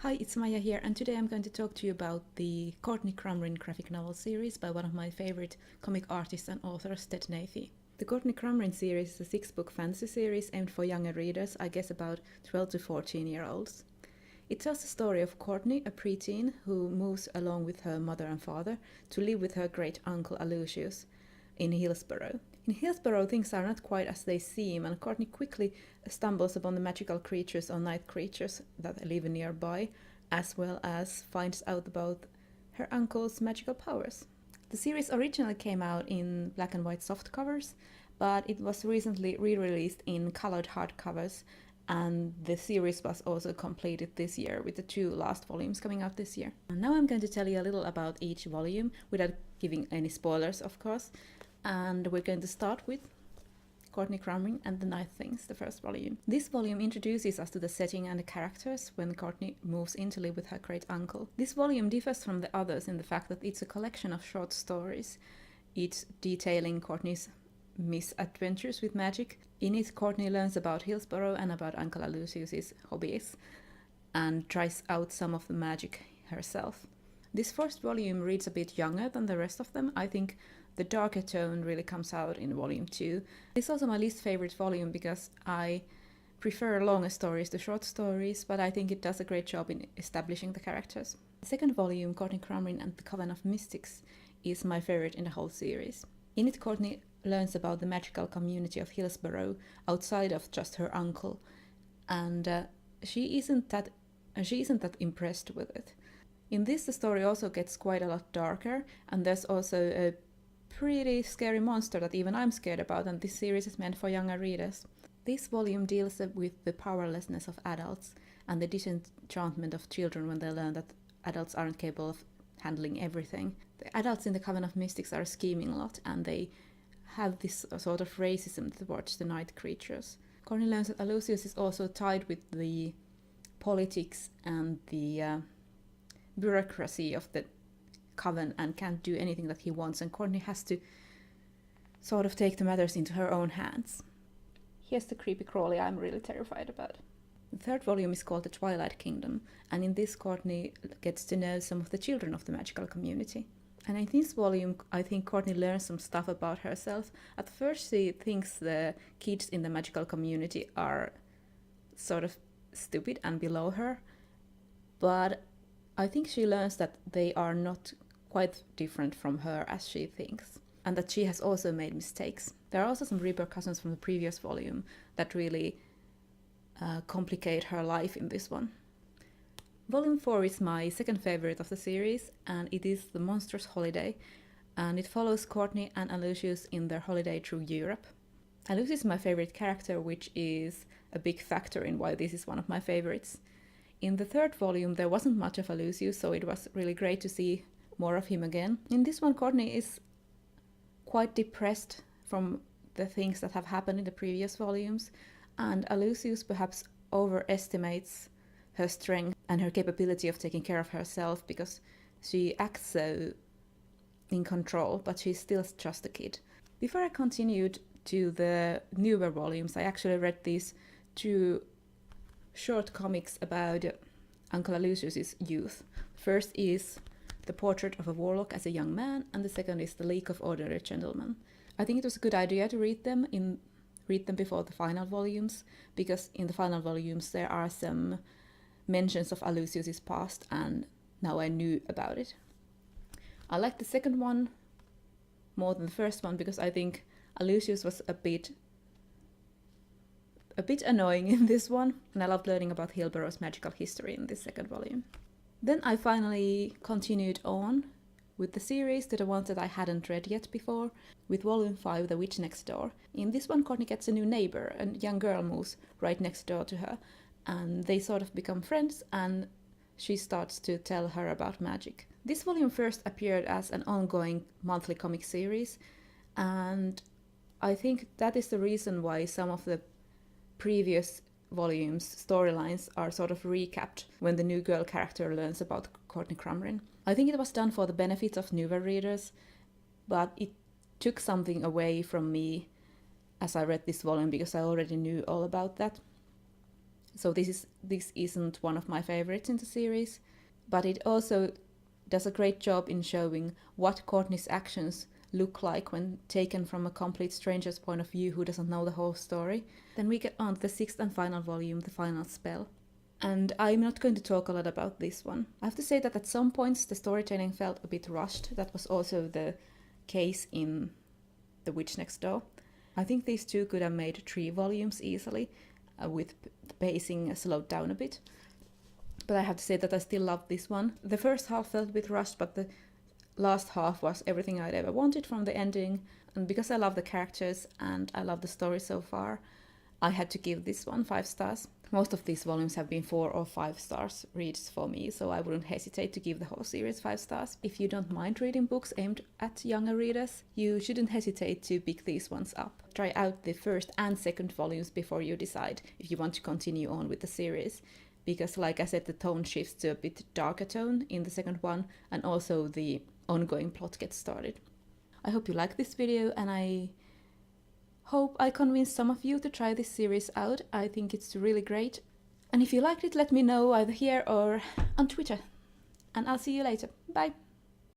Hi, it's Maya here, and today I'm going to talk to you about the Courtney Crumrin graphic novel series by one of my favorite comic artists and authors, Ted Nathy. The Courtney Crumrin series is a 6-book fantasy series aimed for younger readers, I guess about 12 to 14-year-olds. It tells the story of Courtney, a preteen who moves along with her mother and father to live with her great uncle Aloysius in Hillsborough. In Hillsborough, things are not quite as they seem, and Courtney quickly stumbles upon the magical creatures or night creatures that live nearby, as well as finds out about her uncle's magical powers. The series originally came out in black and white softcovers, but it was recently re-released in colored hardcovers, and the series was also completed this year with the 2 last volumes coming out this year. And now I'm going to tell you a little about each volume without giving any spoilers, of course. And we're going to start with Courtney Crumrin and the Night Things, the first volume. This volume introduces us to the setting and the characters when Courtney moves in to live with her great uncle. This volume differs from the others in the fact that it's a collection of short stories, each detailing Courtney's misadventures with magic. In it, Courtney learns about Hillsborough and about Uncle Aloysius' hobbies and tries out some of the magic herself. This first volume reads a bit younger than the rest of them. I think the darker tone really comes out in volume 2. It's also my least favorite volume because I prefer longer stories to short stories, but I think it does a great job in establishing the characters. The second volume, Courtney Crumrin and the Coven of Mystics, is my favorite in the whole series. In it, Courtney learns about the magical community of Hillsborough outside of just her uncle, and she isn't that impressed with it. In this, the story also gets quite a lot darker, and there's also a pretty scary monster that even I'm scared about, and this series is meant for younger readers. This volume deals with the powerlessness of adults and the disenchantment of children when they learn that adults aren't capable of handling everything. The adults in the Coven of Mystics are scheming a lot, and they have this sort of racism towards the night creatures. Courtney learns that Aloysius is also tied with the politics and the bureaucracy of the Coven and can't do anything that he wants, and Courtney has to sort of take the matters into her own hands. Here's the creepy crawly I'm really terrified about. The third volume is called the Twilight Kingdom, and in this Courtney gets to know some of the children of the magical community. And in this volume, I think Courtney learns some stuff about herself. At first, she thinks the kids in the magical community are sort of stupid and below her, but I think she learns that they are not quite different from her as she thinks, and that she has also made mistakes. There are also some repercussions from the previous volume that really complicate her life in this one. Volume 4 is my second favorite of the series, and it is the Monsterous Holiday, and it follows Courtney and Aloysius in their holiday through Europe. Aloysius is my favorite character, which is a big factor in why this is one of my favorites. In the third volume, there wasn't much of Aloysius, so it was really great to see more of him again. In this one, Courtney is quite depressed from the things that have happened in the previous volumes, and Aloysius perhaps overestimates her strength and her capability of taking care of herself because she acts so in control, but she's still just a kid. Before I continued to the newer volumes, I actually read these 2 short comics about Uncle Aloysius' youth. First is The Portrait of a Warlock as a Young Man, and the second is The League of Ordinary Gentlemen. I think it was a good idea to read them before the final volumes, because in the final volumes there are some mentions of Aloysius' past, and now I knew about it. I like the second one more than the first one because I think Aloysius was a bit annoying in this one, and I loved learning about Hillsborough's magical history in this second volume. Then I finally continued on with the series to the ones that I hadn't read yet before, with Volume 5, The Witch Next Door. In this one, Courtney gets a new neighbor, a young girl moves right next door to her, and they sort of become friends, and she starts to tell her about magic. This volume first appeared as an ongoing monthly comic series, and I think that is the reason why some of the previous volumes' storylines are sort of recapped when the new girl character learns about Courtney Crumrin. I think it was done for the benefit of newer readers, but it took something away from me as I read this volume because I already knew all about that. so this isn't one of my favorites in the series, but it also does a great job in showing what Courtney's actions look like when taken from a complete stranger's point of view who doesn't know the whole story. Then we get on to the sixth and final volume, The Final Spell. And I'm not going to talk a lot about this one. I have to say that at some points the storytelling felt a bit rushed. That was also the case in The Witch Next Door. I think these two could have made 3 volumes easily, with the pacing slowed down a bit. But I have to say that I still love this one. The first half felt a bit rushed, but the last half was everything I'd ever wanted from the ending. And because I love the characters and I love the story so far, I had to give this one 5 stars. Most of these volumes have been 4 or 5 stars reads for me, so I wouldn't hesitate to give the whole series 5 stars. If you don't mind reading books aimed at younger readers, you shouldn't hesitate to pick these ones up. Try out the first and second volumes before you decide if you want to continue on with the series, because like I said, the tone shifts to a bit darker tone in the second one, and also the ongoing plot gets started. I hope you like this video, and I hope I convinced some of you to try this series out. I think it's really great. And if you liked it, let me know either here or on Twitter. And I'll see you later. Bye!